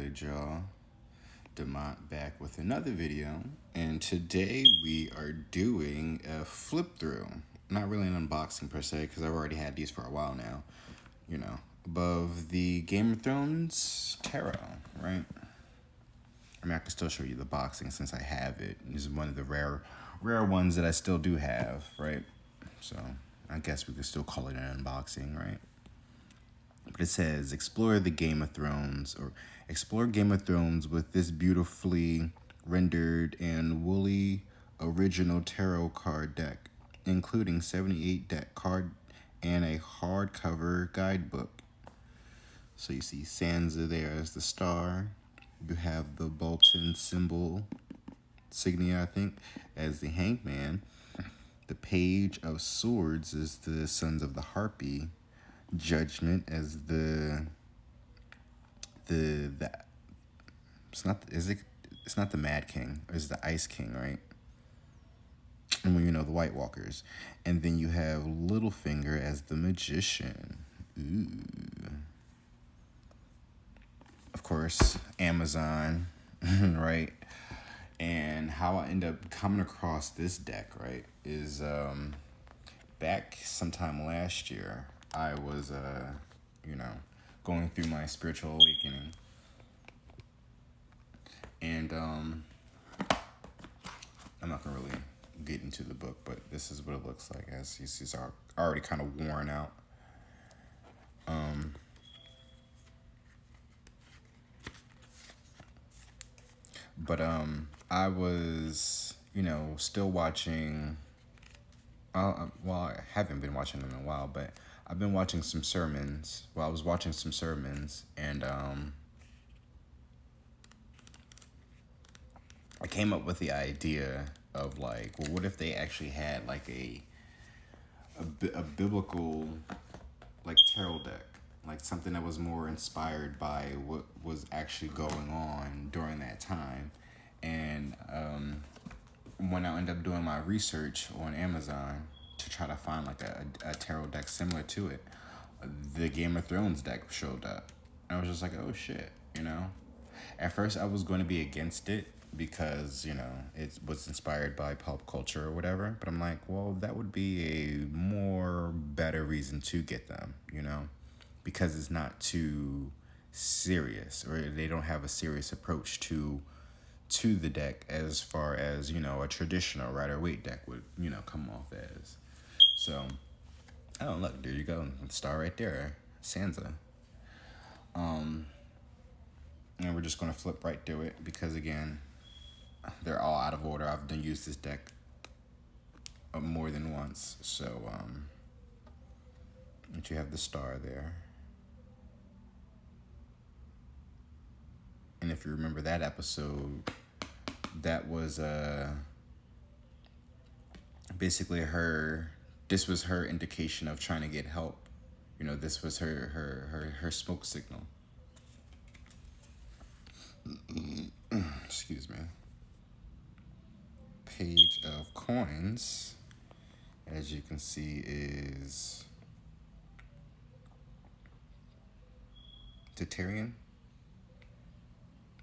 good, y'all? Demont back with another video, and today we are doing a flip through. Not really an unboxing per se, because I've already had these for a while now. Above the Game of Thrones tarot, right? I mean, I can still show you the boxing since I have it. This is one of the rare ones that I still do have, right? So I guess we could still call it an unboxing, right? But it says, explore Game of Thrones with this beautifully rendered and woolly original tarot card deck, including 78 deck card and a hardcover guidebook. So you see Sansa there as the star. You have the Bolton insignia, I think, as the hangman. The Page of Swords is the Sons of the Harpy. Judgment as the it's not the Mad King, it's the Ice King, right? And the White Walkers. And then you have Littlefinger as the Magician. Ooh. Of course, Amazon, right? And how I end up coming across this deck, right, is back sometime last year, I was, going through my spiritual awakening. And I'm not going to really get into the book, but this is what it looks like. As you see, it's already kind of worn out. But I was, still watching. Well, I haven't been watching them in a while, but I've been watching some sermons. Well, I was watching some sermons, and I came up with the idea of well, what if they actually had a biblical tarot deck, something that was more inspired by what was actually going on during that time. And when I ended up doing my research on Amazon to try to find a tarot deck similar to it, the Game of Thrones deck showed up. And I was just like, oh shit, At first I was going to be against it because, it was inspired by pop culture or whatever. But I'm like, well, that would be a more better reason to get them, because it's not too serious, or they don't have a serious approach to the deck as far as, a traditional Rider-Waite deck would, come off as. So, oh, look, there you go. Star right there. Sansa. And we're just going to flip right through it because, again, they're all out of order. I've done used this deck more than once. So, but you have the star there. And if you remember that episode, that was basically this was her indication of trying to get help. This was her smoke signal. Excuse me. Page of Coins, as you can see, is Tyrion.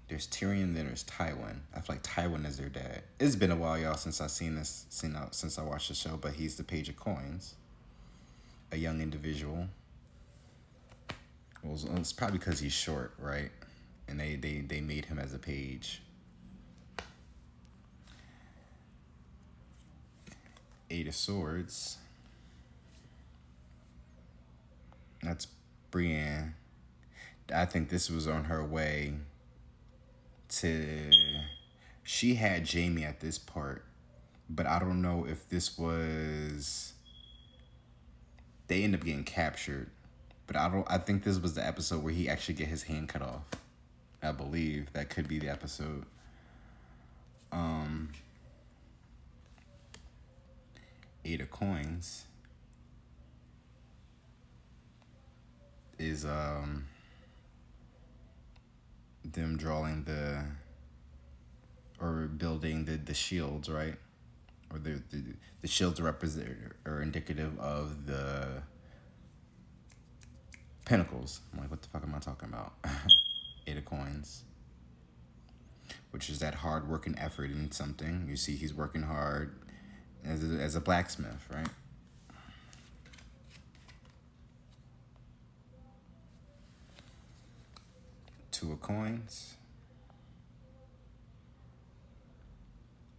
There's Tyrion, then there's Tywin. I feel like Tywin is their dad. It's been a while, y'all, since I since I watched the show, but he's the Page of Coins. A young individual. Well, it's probably because he's short, right? And they made him as a page. Eight of Swords. That's Brienne. I think this was on her way she had Jaime at this part, but I don't know if this was, they end up getting captured, but I think this was the episode where he actually get his hand cut off. I believe that could be the episode. Eight of Coins is them drawing or building the shields, right? Or the shields are indicative of the Pentacles. I'm like, what the fuck am I talking about? Eight of Coins. which is that hard work and effort in something. You see he's working hard as a blacksmith, right? Two of coins.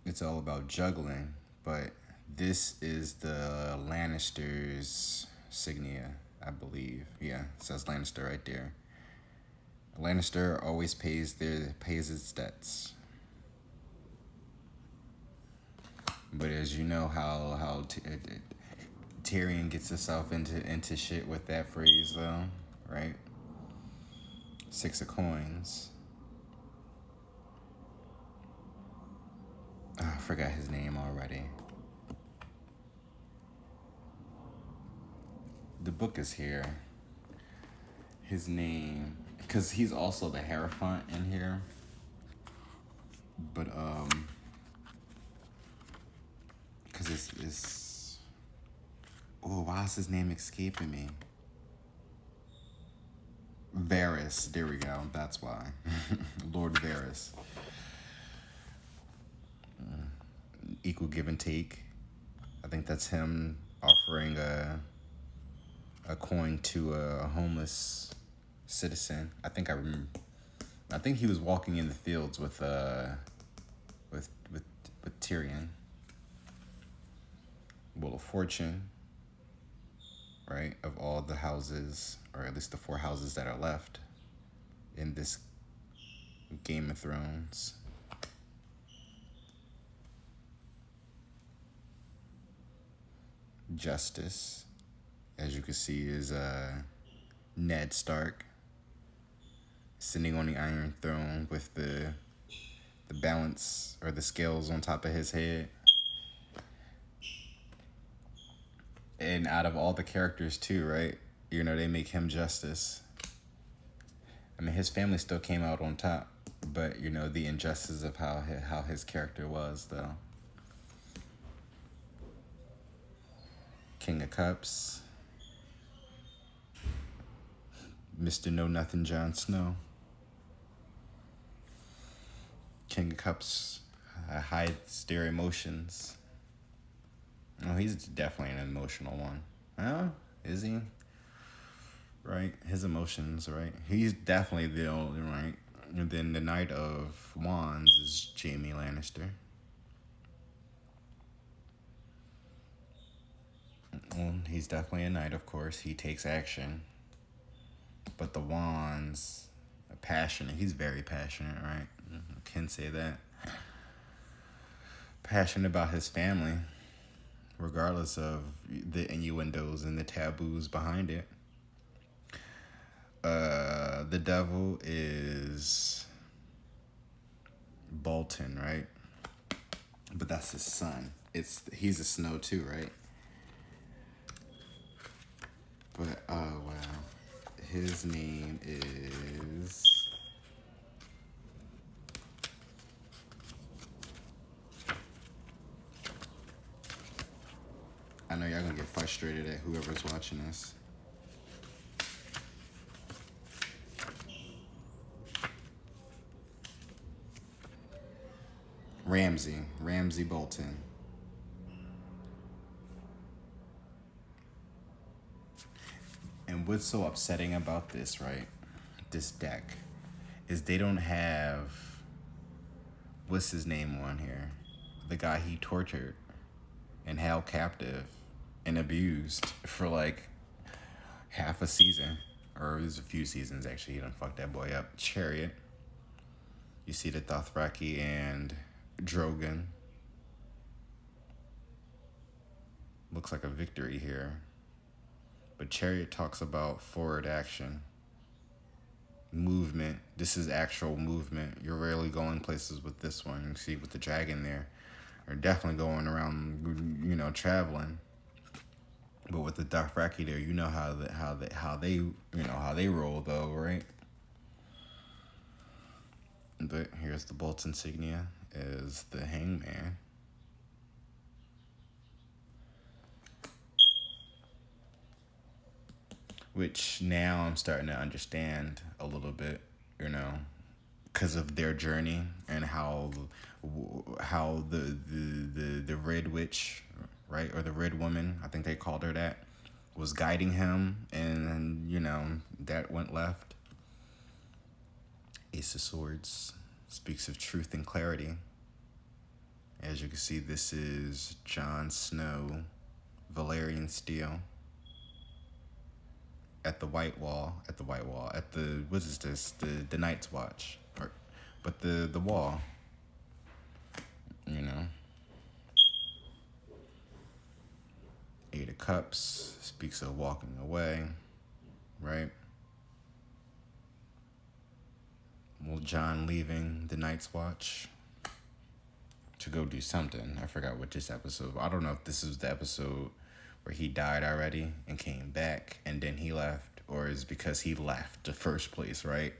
It's all about juggling, but this is the Lannister's signia, I believe. Yeah, it says Lannister right there. Lannister always pays its debts. But as you know how Tyrion gets himself into shit with that phrase though, right? Six of coins. Oh, I forgot his name already. The book is here. His name, because he's also the Hierophant in here. But because it's oh, why is his name escaping me? Varys. There we go. That's why. Lord Varys. Equal give and take. I think that's him offering a coin to a homeless citizen. I think I remember. I think he was walking in the fields with Tyrion. Wheel of Fortune, right? Of all the houses, or at least the 4 houses that are left in this Game of Thrones. Justice, as you can see, is Ned Stark sitting on the Iron Throne with the balance or the scales on top of his head. And out of all the characters too, right? You know, they make him justice. I mean, his family still came out on top, but you know, the injustice of how his character was, though. King of Cups. Mr. Know Nothing Jon Snow. King of Cups hides their emotions. Oh, he's definitely an emotional one. Oh, is he? Right? His emotions, right? He's definitely the only, right? And then the Knight of Wands is Jaime Lannister. Well, he's definitely a knight, of course. He takes action. But the Wands, passionate. He's very passionate, right? Can say that. Passionate about his family, regardless of the innuendos and the taboos behind it. The devil is Bolton, right? But that's his son. He's a Snow too, right? But oh wow, his name is. I know y'all gonna get frustrated at whoever's watching this. Ramsay Bolton. And what's so upsetting about this, right? This deck is they don't have what's his name on here? The guy he tortured and held captive and abused for like half a season. Or it was a few seasons actually. He done fucked that boy up. Chariot. You see the Dothraki and Drogon. Looks like a victory here. But Chariot talks about forward action. Movement. This is actual movement. You're rarely going places with this one. You see with the dragon there. Or definitely going around, you know, traveling. But with the Dothraki there, you know how they roll though, right? But here's the Bolt's insignia is the Hangman. Which now I'm starting to understand a little bit, you know, because of their journey and how the red witch, right, or the red woman, I think they called her that, was guiding him, and that went left. Ace of Swords speaks of truth and clarity. As you can see, this is Jon Snow, Valyrian steel. At the what is this? The Night's Watch, but the wall. Eight of Cups speaks of walking away, right? Well, Jon leaving the Night's Watch to go do something. I forgot what this episode. I don't know if this is the episode where he died already and came back and then he left, or is because he left the first place, right?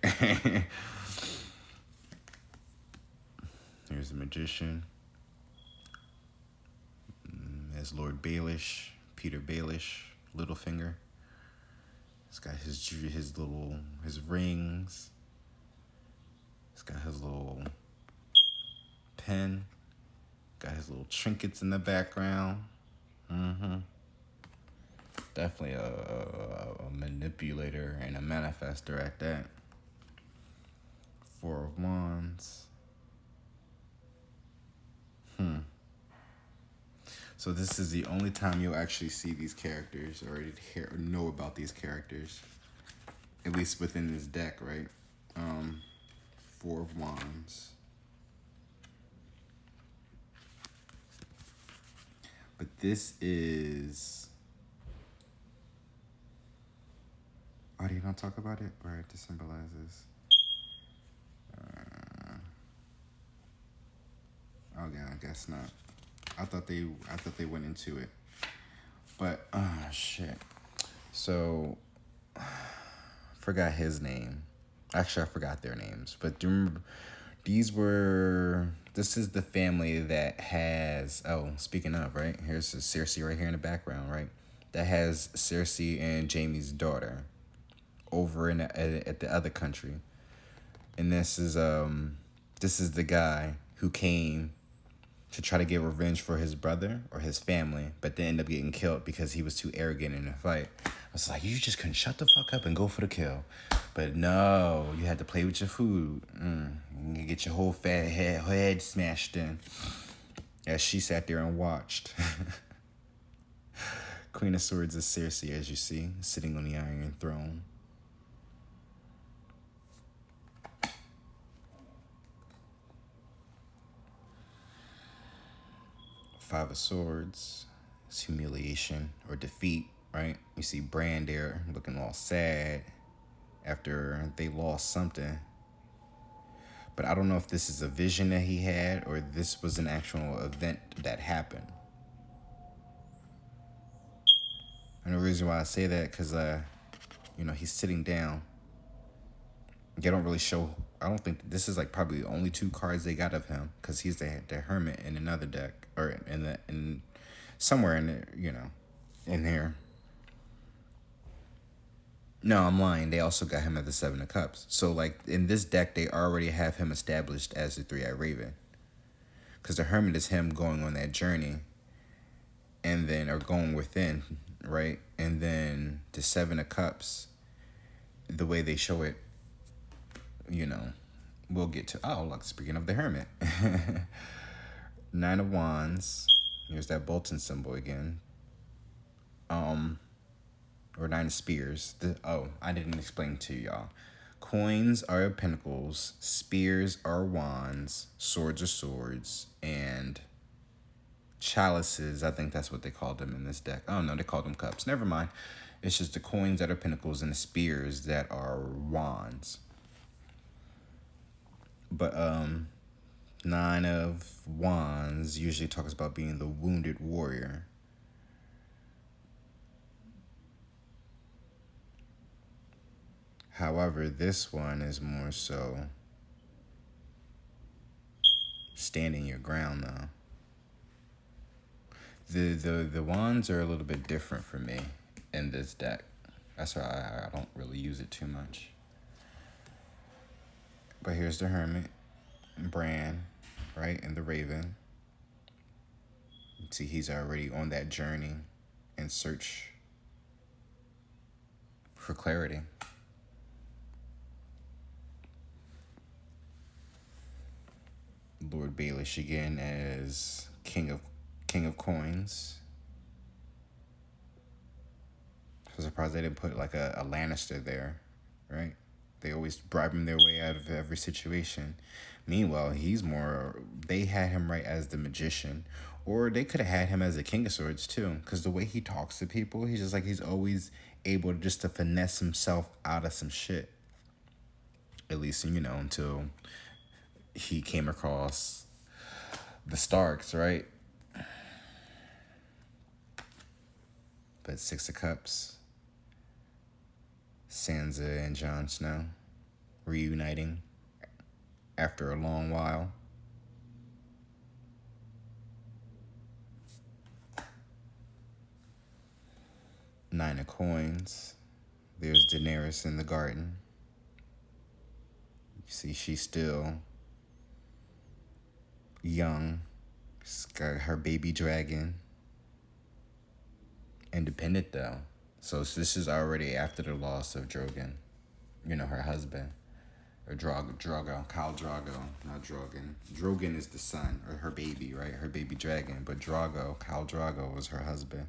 Here's the Magician. There's Lord Baelish, Peter Baelish, Littlefinger. He's got his rings. He's got his little pen. Got his little trinkets in the background. Definitely a manipulator and a manifester at that. Four of Wands. So this is the only time you'll actually see these characters or know about these characters, at least within this deck, right? Four of Wands. But this is... Oh, do you not talk about it? Or it just symbolizes... Okay, I guess not. I thought they went into it. But, shit. So, forgot his name. Actually, I forgot their names. But do you remember, this is the family that has, speaking of, right? Here's Cersei right here in the background, right? That has Cersei and Jaime's daughter over at the other country. And this is the guy who came to try to get revenge for his brother or his family, but then ended up getting killed because he was too arrogant in the fight. I was like, you just couldn't shut the fuck up and go for the kill. But no, you had to play with your food. You get your whole fat head smashed in. As she sat there and watched. Queen of Swords is Cersei, as you see, sitting on the Iron Throne. Five of Swords is humiliation or defeat, right? You see Bran there looking all sad after they lost something. But I don't know if this is a vision that he had or this was an actual event that happened. And the reason why I say that, because, he's sitting down. They don't really show... I don't think... This is, probably the only two cards they got of him, because he's the Hermit in another deck. Or somewhere in there, in here. No, I'm lying. They also got him at the Seven of Cups. So, in this deck, they already have him established as the Three-Eyed Raven. Because the Hermit is him going on that journey. And then... Or going within, right? And then the Seven of Cups, the way they show it, we'll get to... speaking of the Hermit. Nine of Wands. Here's that Bolton symbol again. Or Nine of Spears. I didn't explain to y'all. Coins are pentacles. Spears are wands. Swords are swords. And chalices, I think that's what they called them in this deck. Oh, no, they called them cups. Never mind. It's just the coins that are pentacles and the spears that are wands. But, Nine of Wands usually talks about being the wounded warrior. However, this one is more so standing your ground, though. The wands are a little bit different for me in this deck. That's why I don't really use it too much. But here's the Hermit, Bran, right, and the Raven. See, he's already on that journey in search for clarity. Lord Baelish again as King of Coins. I'm surprised they didn't put like a Lannister there, right? They always bribe him their way out of every situation. Meanwhile, they had him right as the magician. Or they could have had him as a King of Swords too. Because the way he talks to people, he's always able just to finesse himself out of some shit. At least, until he came across the Starks, right? But Six of Cups, Sansa and Jon Snow reuniting after a long while. Nine of Coins. There's Daenerys in the garden. You see, she's still young. She's got her baby dragon. Independent, though. So this is already after the loss of Drogon. Her husband. Or Drogo. Khal Drogo. Not Drogon. Drogon is the son. Or her baby, right? Her baby dragon. But Khal Drogo was her husband.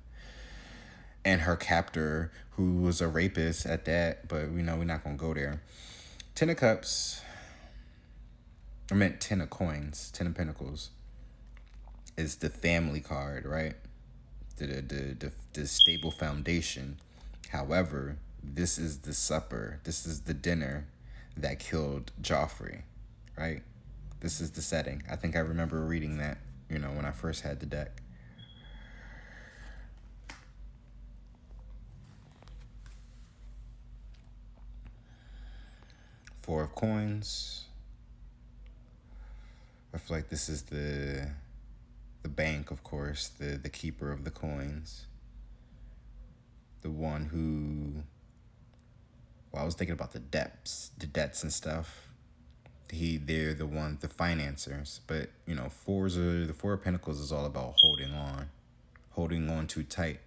And her captor, who was a rapist at that. But, we're not going to go there. Ten of Cups. I meant Ten of Coins. Ten of Pentacles. Is the family card, right? The stable foundation. However, this is the supper. This is the dinner that killed Joffrey, right? This is the setting. I think I remember reading that, when I first had the deck. Four of Coins. I feel like this is the bank, of course, the keeper of the coins. The one who, I was thinking about the debts and stuff. They're the financiers. But, the Four of Pentacles is all about holding on too tight.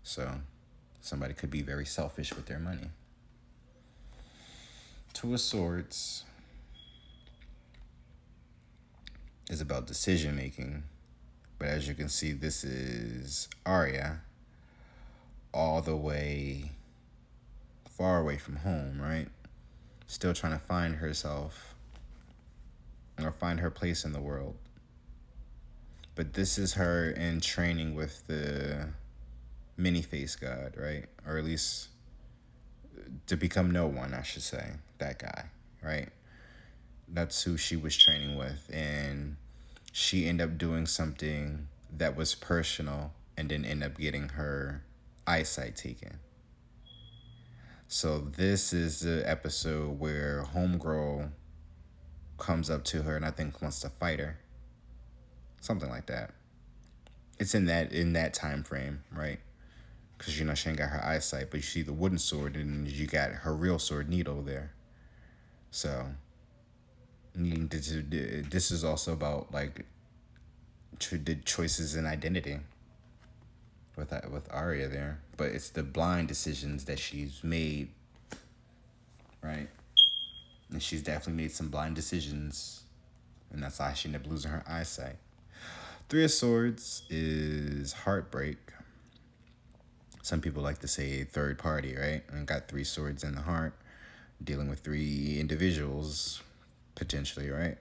So, somebody could be very selfish with their money. Two of Swords is about decision making. But as you can see, this is Arya all the way far away from home, right? Still trying to find herself or find her place in the world. But this is her in training with the many-face god, right? Or at least to become no one, I should say. That guy, right? That's who she was training with. And she ended up doing something that was personal and then end up getting her eyesight taken. So this is the episode where Homegirl comes up to her and I think wants to fight her. Something like that. It's in that time frame, right? Because, she ain't got her eyesight, but you see the wooden sword and you got her real sword needle there. So, this is also about, like, the choices in identity with Arya there. But it's the blind decisions that she's made, right? And she's definitely made some blind decisions. And that's why she ended up losing her eyesight. Three of Swords is heartbreak. Some people like to say third party, right? And got three swords in the heart, dealing with three individuals, potentially, right?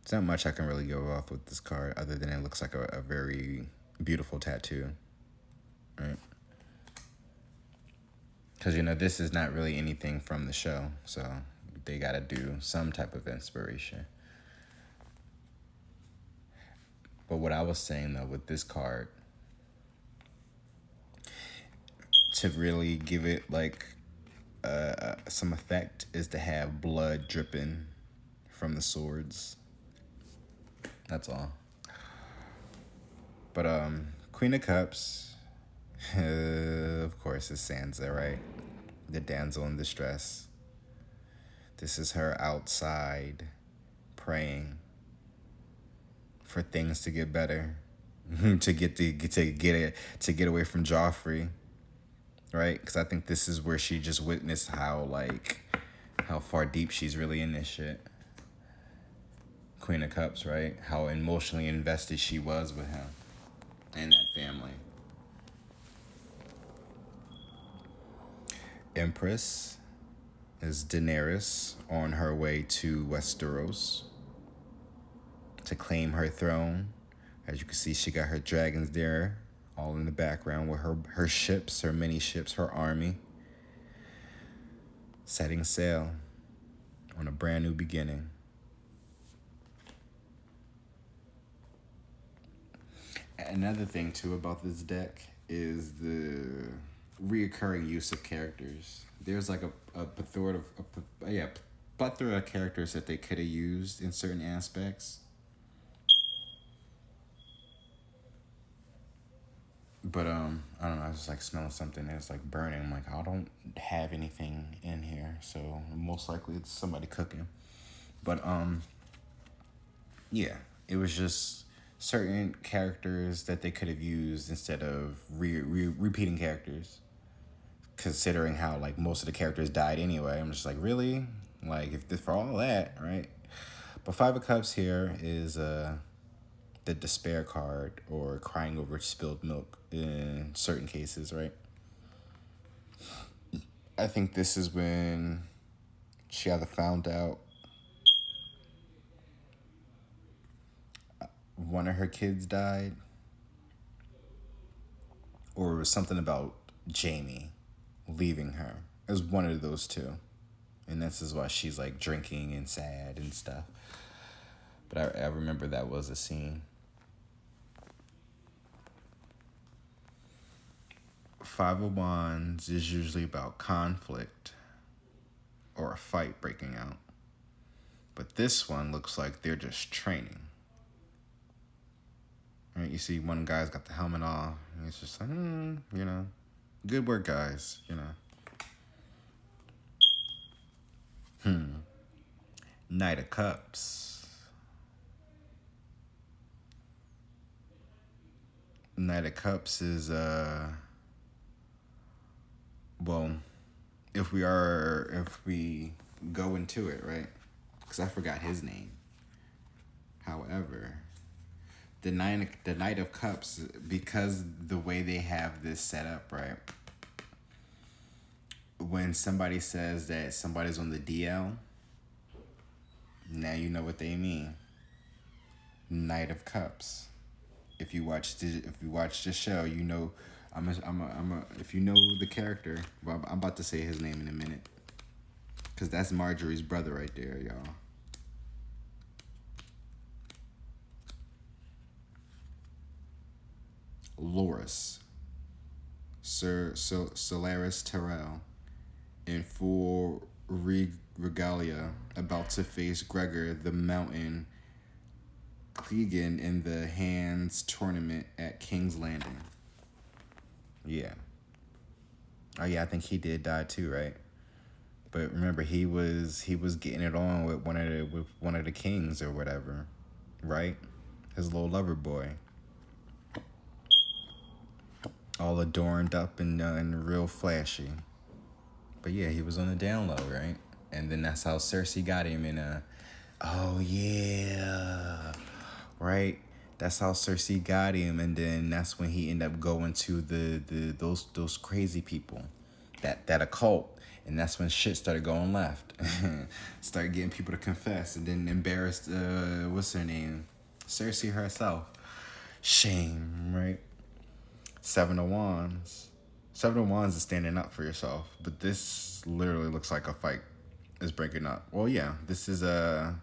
It's not much I can really go off with this card, other than it looks like a very beautiful tattoo, right? Because, this is not really anything from the show, so they got to do some type of inspiration. But what I was saying, though, with this card, to really give it, like, some effect is to have blood dripping from the swords. That's all. But, Queen of Cups, of course, is Sansa, right? The damsel in distress. This is her outside praying for things to get better, to get away from Joffrey, right? Because I think this is where she just witnessed how far deep she's really in this shit. Queen of Cups, right? How emotionally invested she was with him and that family. Empress is Daenerys on her way to Westeros to claim her throne. As you can see, she got her dragons there, all in the background with her ships, her many ships, her army, setting sail on a brand new beginning. Another thing too about this deck is the reoccurring use of characters. There's like a plethora of characters that they could have used in certain aspects. But I don't know, I was just like smelling something that's like burning. I'm like, I don't have anything in here, so most likely it's somebody cooking. But yeah, it was just certain characters that they could have used instead of repeating characters. Considering how like most of the characters died anyway, I'm just like, really? Like, if this, for all that, right? But Five of Cups here is the despair card, or crying over spilled milk in certain cases, right? I think this is when she either found out one of her kids died, or it was something about Jamie leaving her. It was one of those two. And this is why she's like drinking and sad and stuff. But I remember that was a scene. Five of Wands is usually about conflict or a fight breaking out. But this one looks like they're just training. Right? You see one guy's got the helmet off. And he's just like, good work, guys, Knight of Cups. Knight of Cups is, well, if we go into it, right? Because I forgot his name. However, the Knight of Cups, because the way they have this set up, right? When somebody says that somebody's on the DL, now you know what they mean. Knight of Cups. If you watch the show, you know. If you know the character, well, I'm about to say his name in a minute, because that's Marjorie's brother right there, y'all. Loras, Sir Solaris Tyrell, in full regalia, about to face Gregor the Mountain Clegane in the Hands tournament at King's Landing. Yeah. Oh yeah, I think he did die too, right? But remember, he was getting it on with one of the kings or whatever, right? His little lover boy, all adorned up and real flashy. But yeah, he was on the down low, right? And then that's how Cersei got him in a. Oh yeah, right. That's how Cersei got him, and then that's when he ended up going to those crazy people, that occult, and that's when shit started going left. Started getting people to confess, and then embarrassed. What's her name? Cersei herself. Shame, right? Seven of Wands. Seven of Wands is standing up for yourself, but this literally looks like a fight is breaking up. Well, yeah, this is a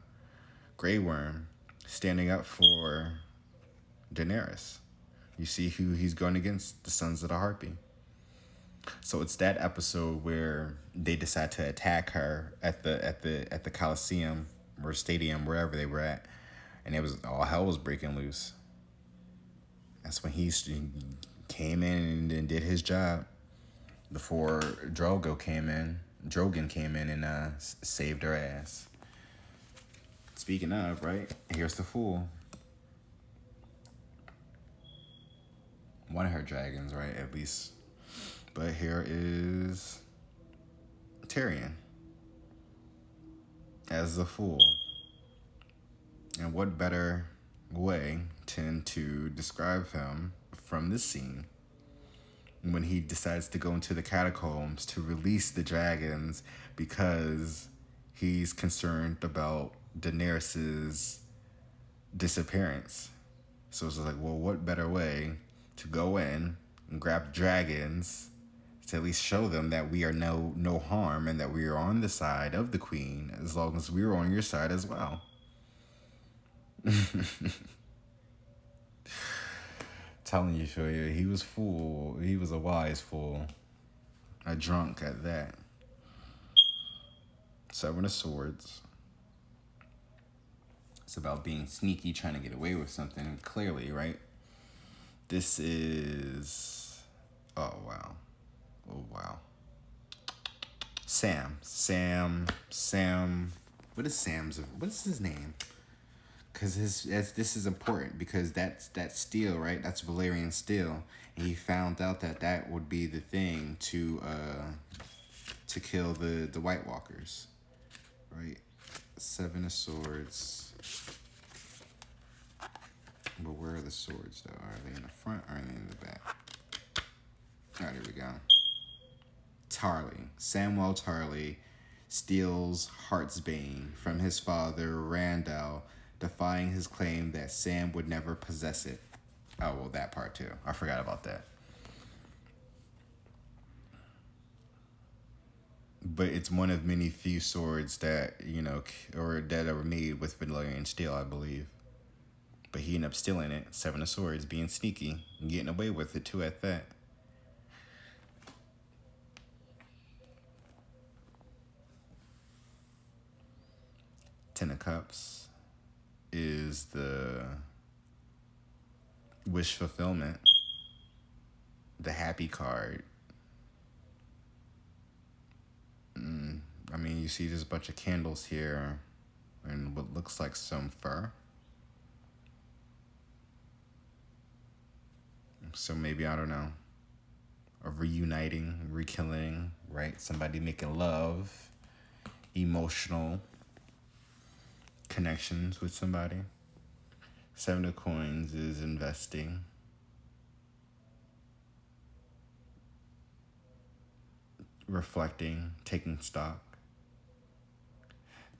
Grey Worm standing up for Daenerys. You see who he's going against, the Sons of the Harpy. So it's that episode where they decide to attack her at the Coliseum or stadium, wherever they were at, and it was all hell was breaking loose. That's when he came in and did his job before Drogo came in Drogon came in and saved her ass. Speaking of, right? Here's the fool. One of her dragons, right? At least. But here is Tyrion as the fool. And what better way to describe him from this scene when he decides to go into the catacombs to release the dragons because he's concerned about Daenerys' disappearance. So it's like, well, what better way to go in and grab dragons to at least show them that we are no harm and that we are on the side of the queen as long as we're on your side as well. Telling you, Shoya, he was fool. He was a wise fool. A drunk at that. Seven of Swords. It's about being sneaky, trying to get away with something. Clearly, right? This is... Oh, wow. Oh, wow. Sam. What is his name? Because this is important because that's steel, right? That's Valyrian steel. And he found out that would be the thing to kill the White Walkers, right? Seven of Swords. But where are the swords, though? Are they in the front or are they in the back? Oh, there we go. Tarly. Samwell Tarly steals Heartsbane from his father, Randall, defying his claim that Sam would never possess it. Oh, well, that part too. I forgot about that. But it's one of many few swords that, or that are made with Valyrian steel, I believe. But he ended up stealing it. Seven of Swords, being sneaky, and getting away with it too at that. Ten of Cups is the wish fulfillment, the happy card. I mean, you see there's a bunch of candles here and what looks like some fur. So maybe, I don't know, a reuniting, rekindling, right? Somebody making love, emotional connections with somebody. Seven of Coins is investing. Reflecting, taking stock.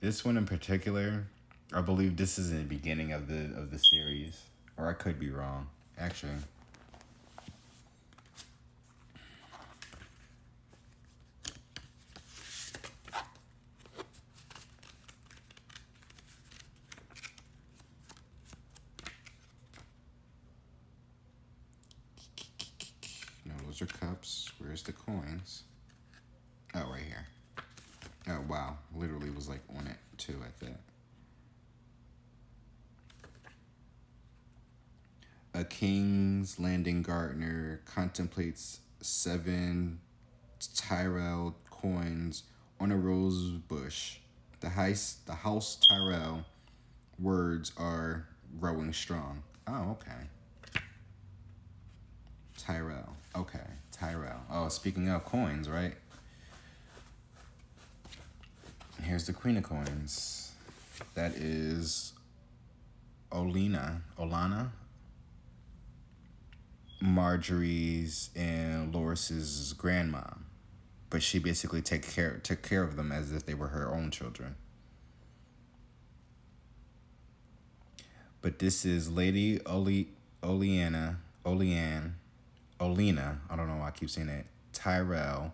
This one in particular, I believe this is in the beginning of the series. Or I could be wrong, actually. No, those are cups. Where's the coins? Oh, right here. Oh, wow. Literally was like on it too, I think. A King's Landing gardener contemplates 7 Tyrell coins on a rose bush. The house Tyrell words are growing strong. Oh, okay. Tyrell. Okay, Tyrell. Oh, speaking of coins, right? Here's the Queen of Coins. That is Olana, Marjorie's and Loris's grandmom. But she basically took care of them as if they were her own children. But this is Lady Olenna, I don't know why I keep saying that, Tyrell,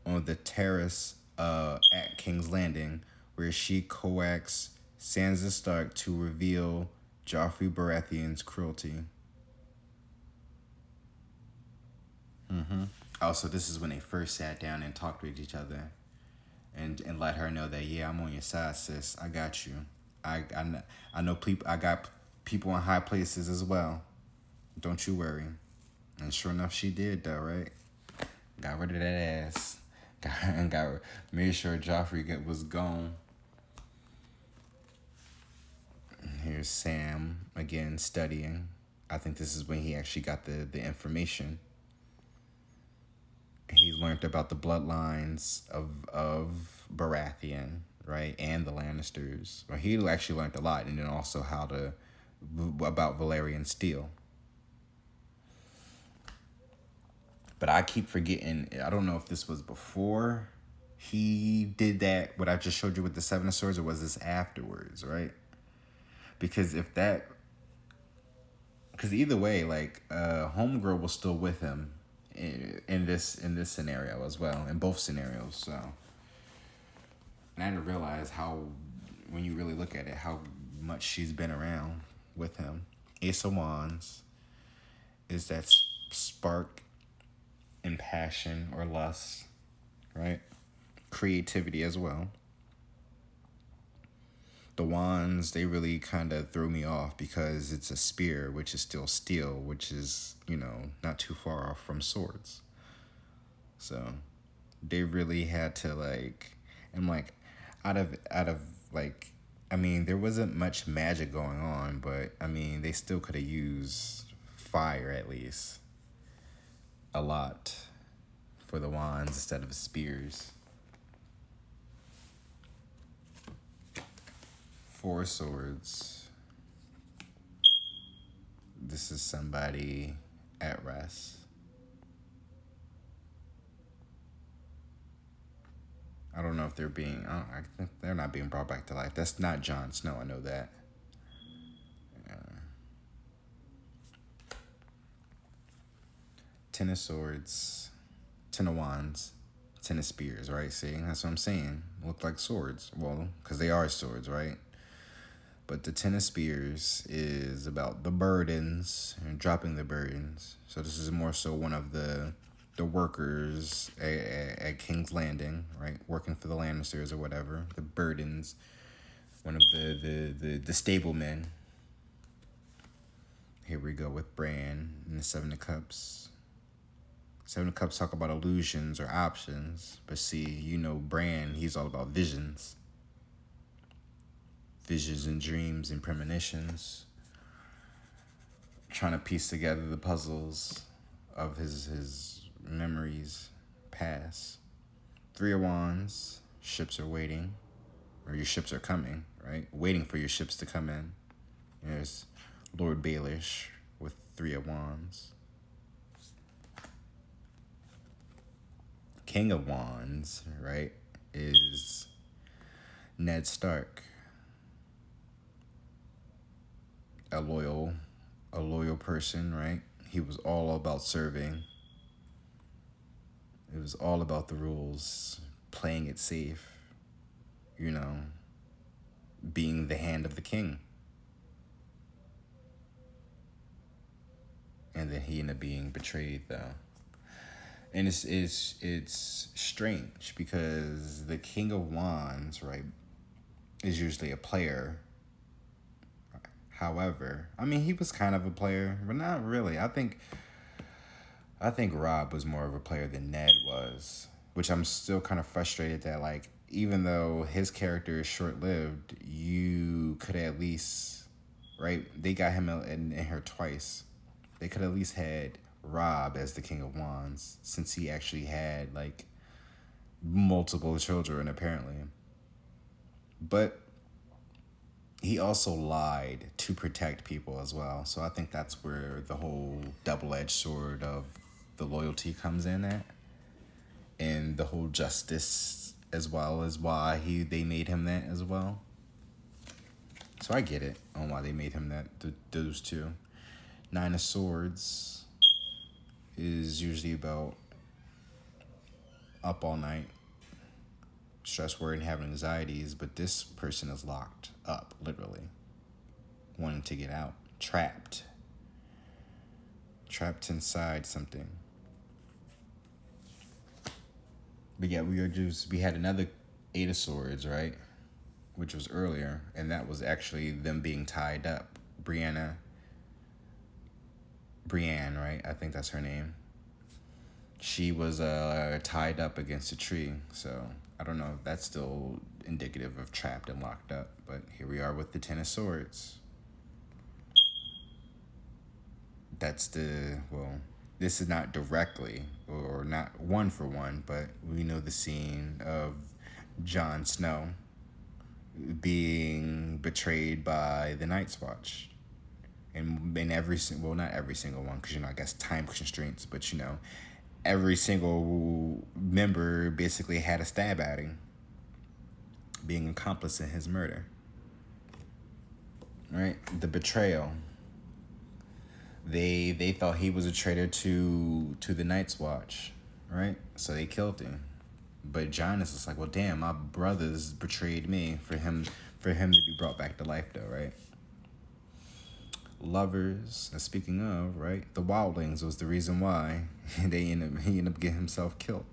on the terrace at King's Landing, where she coaxed Sansa Stark to reveal Joffrey Baratheon's cruelty. Also, this is when they first sat down and talked with each other, and let her know that, yeah, I'm on your side, sis. I got you. I know people. I got people in high places as well. Don't you worry. And sure enough, she did, though, right? Got rid of that ass. and got made sure was gone. Here's Sam again studying. I think this is when he actually got the information. He learned about the bloodlines of Baratheon, right, and the Lannisters. Well, he actually learned a lot, and then also how to about Valerian steel. But I keep forgetting. I don't know if this was before he did that. What I just showed you with the Seven of Swords, or was this afterwards, right? Because if that, because either way, like Homegirl was still with him in this scenario as well, in both scenarios. So, and I didn't realize how, when you really look at it, how much she's been around with him. Ace of Wands is that spark and passion or lust, right? Creativity as well. The wands, they really kind of throw me off because it's a spear, which is still steel, which is, not too far off from swords. So they really had to I'm like, out of like, I mean, there wasn't much magic going on, but I mean, they still could have used fire at least a lot for the wands instead of spears. Four swords. This is somebody at rest. I don't know if they're being. I think they're not being brought back to life. That's not Jon Snow. I know that. Ten of swords, ten of wands, ten of spears. Right? See, that's what I'm saying. Look like swords. Well, because they are swords, right? But the Ten of Spears is about the burdens and dropping the burdens. So this is more so one of the workers at King's Landing, right? Working for the Lannisters or whatever. The burdens. One of the stablemen. Here we go with Bran and the Seven of Cups. Seven of Cups talk about illusions or options. But see, Bran, he's all about visions. Visions and dreams and premonitions, trying to piece together the puzzles of his memories past. Three of Wands, ships are waiting, or your ships are coming, right? Waiting for your ships to come in. There's Lord Baelish with Three of Wands. King of Wands, right, is Ned Stark. A loyal person, right? He was all about serving. It was all about the rules, playing it safe, being the hand of the king. And then he ended up being betrayed, though. And it's strange because the King of Wands, right, is usually a player. However, I mean, he was kind of a player, but not really. I think Rob was more of a player than Ned was, which I'm still kind of frustrated that, even though his character is short-lived, you could at least, right, they got him in here twice. They could at least had Rob as the King of Wands, since he actually had, multiple children, apparently. But he also lied to protect people as well. So I think that's where the whole double-edged sword of the loyalty comes in at. And the whole justice as well as why they made him that as well. So I get it on why they made him that, those two. Nine of Swords is usually about up all night, stress, worry, and having anxieties, but this person is locked up, literally, wanting to get out, trapped inside something. But yeah, we had another Eight of Swords, right, which was earlier, and that was actually them being tied up. Brienne, right, I think that's her name. She was tied up against a tree, so I don't know if that's still indicative of trapped and locked up, but here we are with the Ten of Swords. That's this is not directly or not one for one, but we know the scene of Jon Snow being betrayed by the Night's Watch. And in every single, well, not every single one, because, I guess time constraints, but, every single member basically had a stab at him, being accomplice in his murder. Right? The betrayal. They thought he was a traitor to the Night's Watch, right? So they killed him. But Jon is just like, well, damn, my brothers betrayed me for him to be brought back to life, though, right? Lovers, speaking of, right, the wildlings was the reason why he ended up getting himself killed.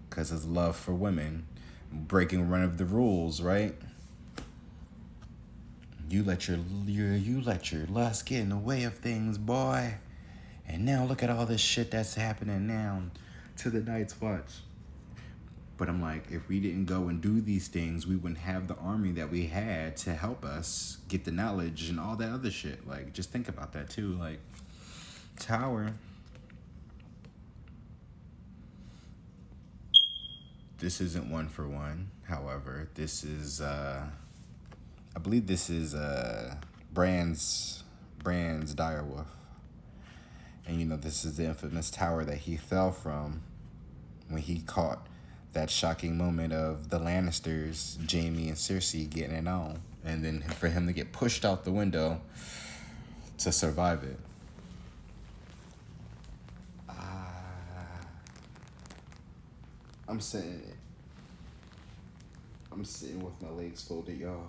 Because his love for women, breaking one of the rules, right? You let your lust get in the way of things, boy. And now look at all this shit that's happening now to the Night's Watch. But I'm like, if we didn't go and do these things, we wouldn't have the army that we had to help us get the knowledge and all that other shit. Like, just think about that too. Like, Tower. This isn't one for one. However, this is, I believe this is Brand's direwolf. And, this is the infamous tower that he fell from when he caught that shocking moment of the Lannisters, Jaime and Cersei, getting it on. And then for him to get pushed out the window to survive it. I'm sitting with my legs folded, y'all,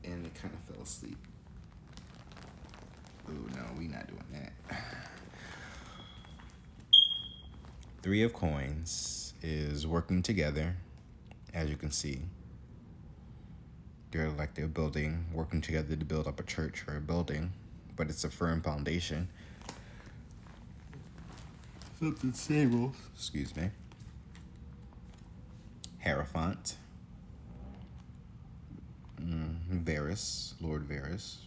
and it kind of fell asleep. Ooh, no, we not doing that. Three of Coins is working together, as you can see. They're building, working together to build up a church or a building, but it's a firm foundation. Something sable. Excuse me. Hierophant. Varys, Lord Varys.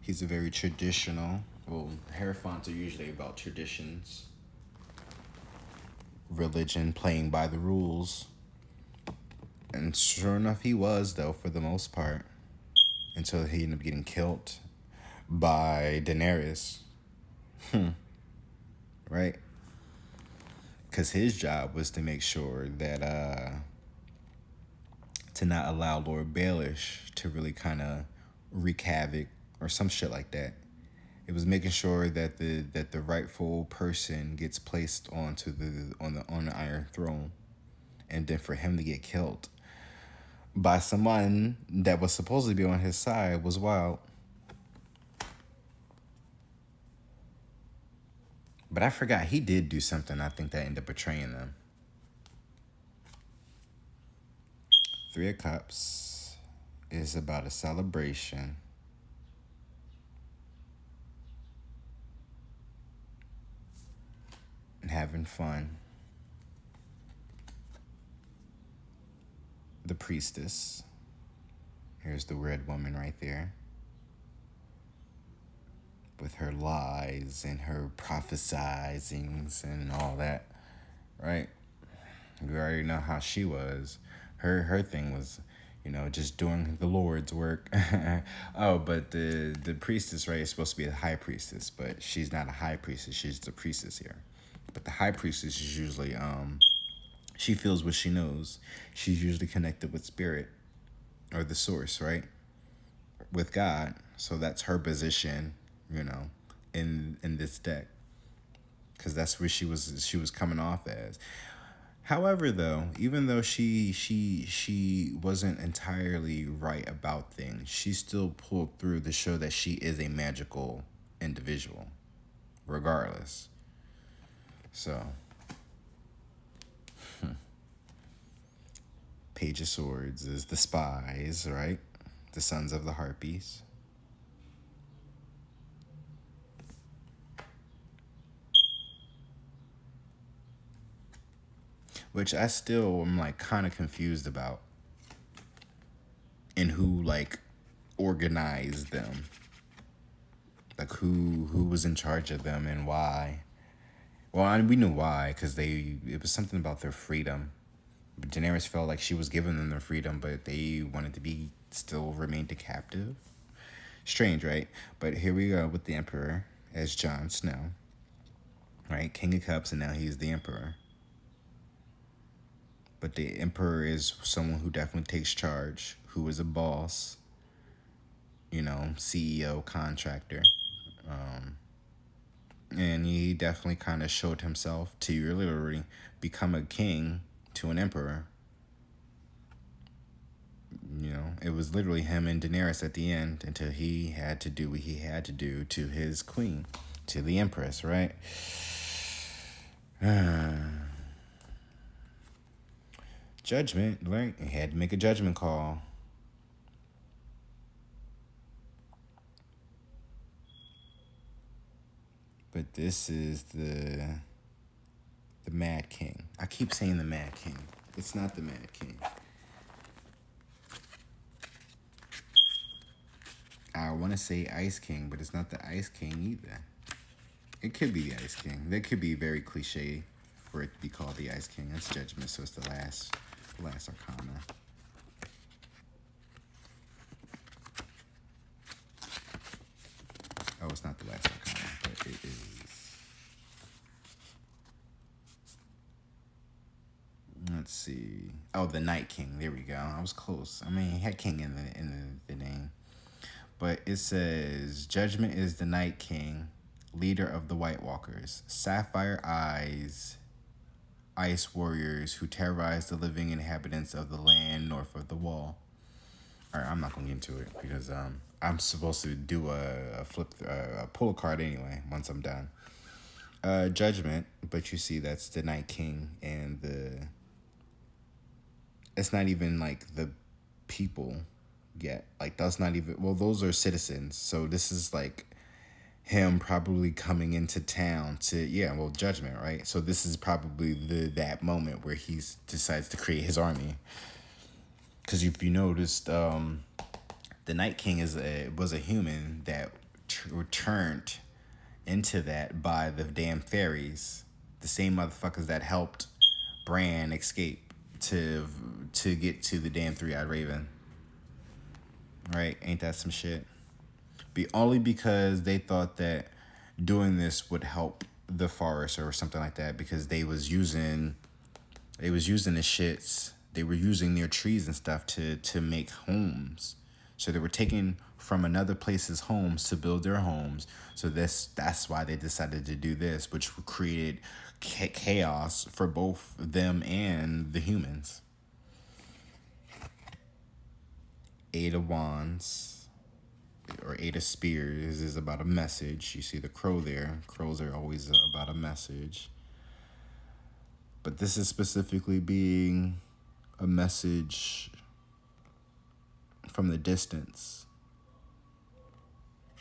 He's a very traditional. Well, Hierophants are usually about traditions, religion, playing by the rules. And sure enough, he was, though, for the most part, until he ended up getting killed by Daenerys. Right? Because his job was to make sure that, to not allow Lord Baelish to really kind of wreak havoc or some shit like that. It was making sure that the rightful person gets placed on the Iron Throne, and then for him to get killed by someone that was supposed to be on his side was wild. But I forgot he did do something. I think that ended up betraying them. Three of Cups is about a celebration. And having fun. The Priestess. Here's the weird woman right there. With her lies and her prophesizings and all that. Right? We already know how she was. Her thing was, just doing the Lord's work. Oh, but the priestess, right, is supposed to be a high priestess, but she's not a high priestess. She's the priestess here. But the high priestess is usually, she feels what she knows. She's usually connected with spirit or the source, right? With God. So that's her position, in this deck. Because that's where she was coming off as. However, though, even though she wasn't entirely right about things, she still pulled through to show that she is a magical individual, regardless. So, Page of Swords is the spies, right? The Sons of the Harpies. which I still am like kind of confused about, and who like organized them, like who was in charge of them and why. Well, we knew why, because it was something about their freedom. But Daenerys felt like she was giving them their freedom, but they wanted to be still remained a captive. Strange, right? But here we go with the Emperor as Jon Snow, right? King of Cups, and now he's the Emperor. But the Emperor is someone who definitely takes charge, who is a boss, CEO, contractor. And he definitely kind of showed himself to literally become a king to an emperor. It was literally him and Daenerys at the end until he had to do what he had to do to his queen, to the Empress, right? Judgment, right? He had to make a judgment call. But this is the Mad King. I keep saying the Mad King. It's not the Mad King. I want to say Ice King, but it's not the Ice King either. It could be the Ice King. That could be very cliche for it to be called the Ice King. That's Judgment, so it's the last arcana. Oh, it's not the last arcana, but it is. Let's see. Oh, the Night King. There we go. I was close. I mean, he had King in the name. But it says, Judgment is the Night King, leader of the White Walkers, sapphire eyes, ice warriors who terrorize the living inhabitants of the land north of the wall. All right, I'm not going to get into it because I'm supposed to do a pull a card anyway once I'm done. Judgment, but you see that's the Night King, and it's not even like the people yet. Like, that's not even, well, those are citizens. So this is like him probably coming into town to, Judgment, right? So this is probably that moment where he decides to create his army. Because if you noticed, the Night King was a human that turned into that by the damn fairies, the same motherfuckers that helped Bran escape to get to the damn three-eyed raven. Right? Ain't that some shit? Only because they thought that doing this would help the forest or something like that, because they was using the shits. They were using their trees and stuff to make homes. So they were taking from another place's homes to build their homes. So that's why they decided to do this, which created chaos for both them and the humans. Eight of Wands or Eight of Spears is about a message. You see the crow there. Crows are always about a message. But this is specifically being a message from the distance.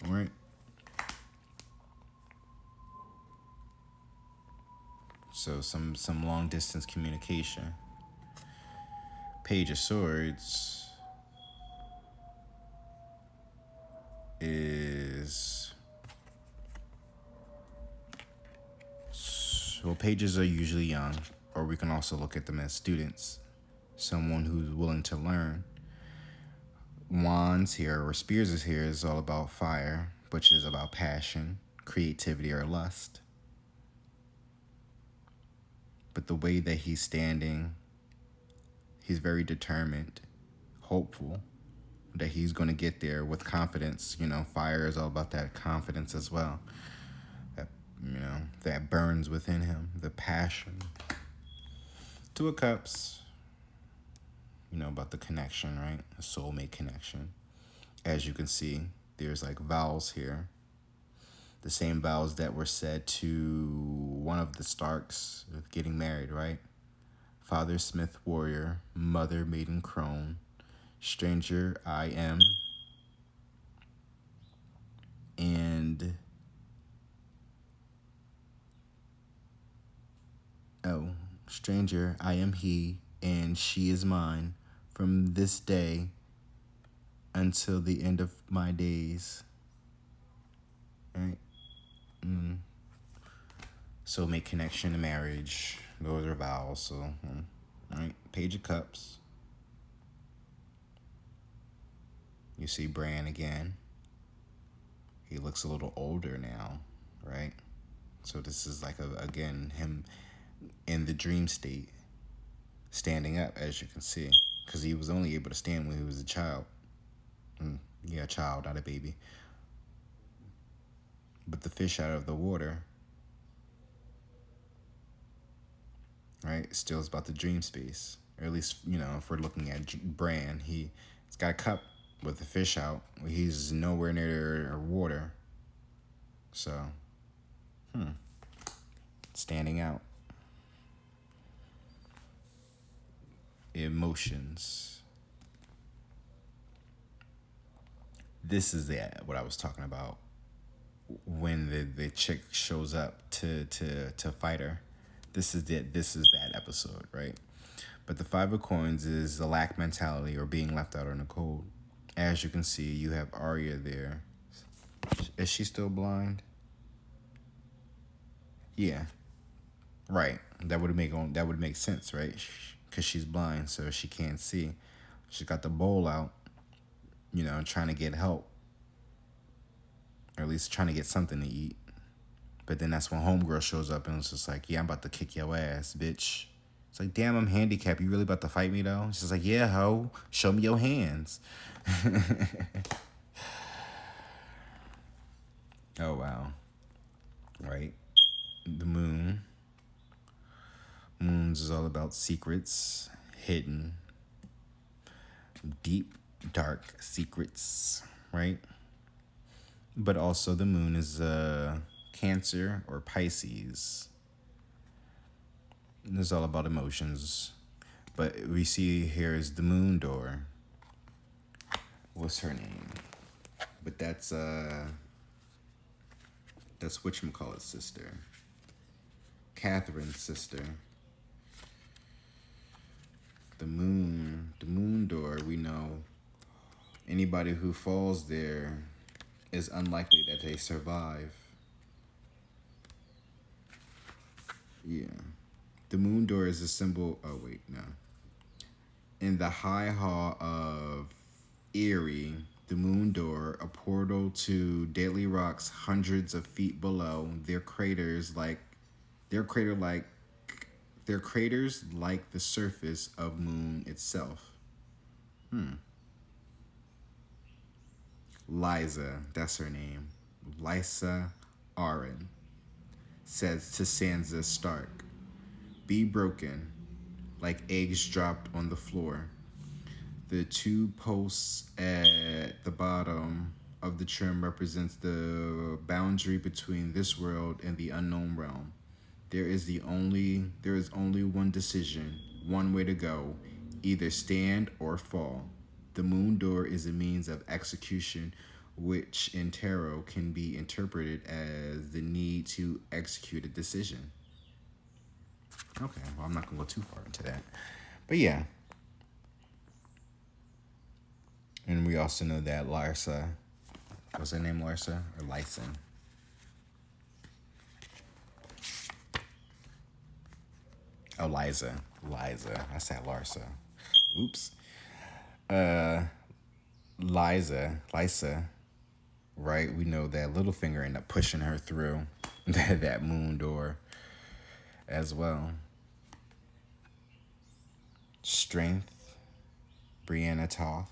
All right? So some long distance communication. Page of Swords is, so pages are usually young, or we can also look at them as students, someone who's willing to learn. Wands here, or Spears is here, is all about fire, which is about passion, creativity, or lust. But the way that he's standing, he's very determined, hopeful that he's going to get there with confidence. Fire is all about that confidence as well. That burns within him, the passion. Two of Cups, about the connection, right? A soulmate connection. As you can see, there's like vows here. The same vows that were said to one of the Starks getting married, right? Father Smith warrior, mother maiden crone, stranger I am, and stranger, I am he, and she is mine, from this day until the end of my days. Right? Soulmate connection to marriage. Those are vows. So, right? Page of Cups. You see Bran again. He looks a little older now, right? So this is like, again, him in the dream state, standing up, as you can see. Because he was only able to stand when he was a child. Yeah, a child, not a baby. But the fish out of the water, right, still is about the dream space. Or at least, if we're looking at Bran, he's got a cup with the fish out. He's nowhere near water. So, standing out. Emotions. This is what I was talking about when the chick shows up to fight her. This is that episode, right? But the Five of Coins is the lack mentality, or being left out in the cold. As you can see, you have Arya there. Is she still blind? Yeah. Right. That would make sense, right? Because she's blind, so she can't see. She got the bowl out, trying to get help, or at least trying to get something to eat. But then that's when Homegirl shows up and it's just like, yeah, I'm about to kick your ass, bitch. It's like, damn, I'm handicapped. You really about to fight me, though? She's like, yeah, ho. Show me your hands. Oh, wow. Right. The moon. Moons is all about secrets, hidden, deep, dark secrets, right? But also the moon is Cancer or Pisces. And it's all about emotions. But we see here is the moon door. What's her name? But that's whatchamacallit's sister. Catherine's sister. The moon door, we know anybody who falls there is unlikely that they survive. Yeah. The moon door is a symbol. Oh, wait, no. In the High Hall of Eyrie, the moon door, a portal to deadly rocks hundreds of feet below. Their craters like the surface of moon itself. Liza, that's her name. Lysa Arryn says to Sansa Stark, "Be broken, like eggs dropped on the floor. The two posts at the bottom of the trim represents the boundary between this world and the unknown realm. There is only one decision, one way to go, either stand or fall. The moon door is a means of execution, which in tarot can be interpreted as the need to execute a decision." Okay, well, I'm not going to go too far into that. But yeah. And we also know that Larsa, what's her name, Larsa? Or Lyson? Oh, Liza. I said Larsa. Oops. Lysa, right? We know that Littlefinger ended up pushing her through that moon door as well. Strength, Brianna Toth.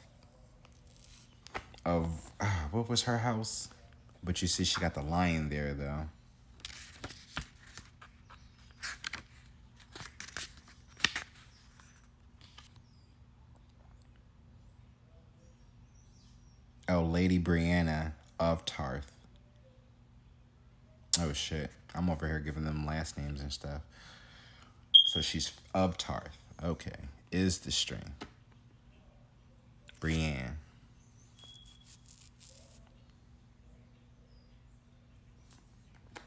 Of, what was her house? But you see she got the lion there, though. Oh, Lady Brianna of Tarth. Oh, shit. I'm over here giving them last names and stuff. So she's of Tarth. Okay. Is the strength. Brienne.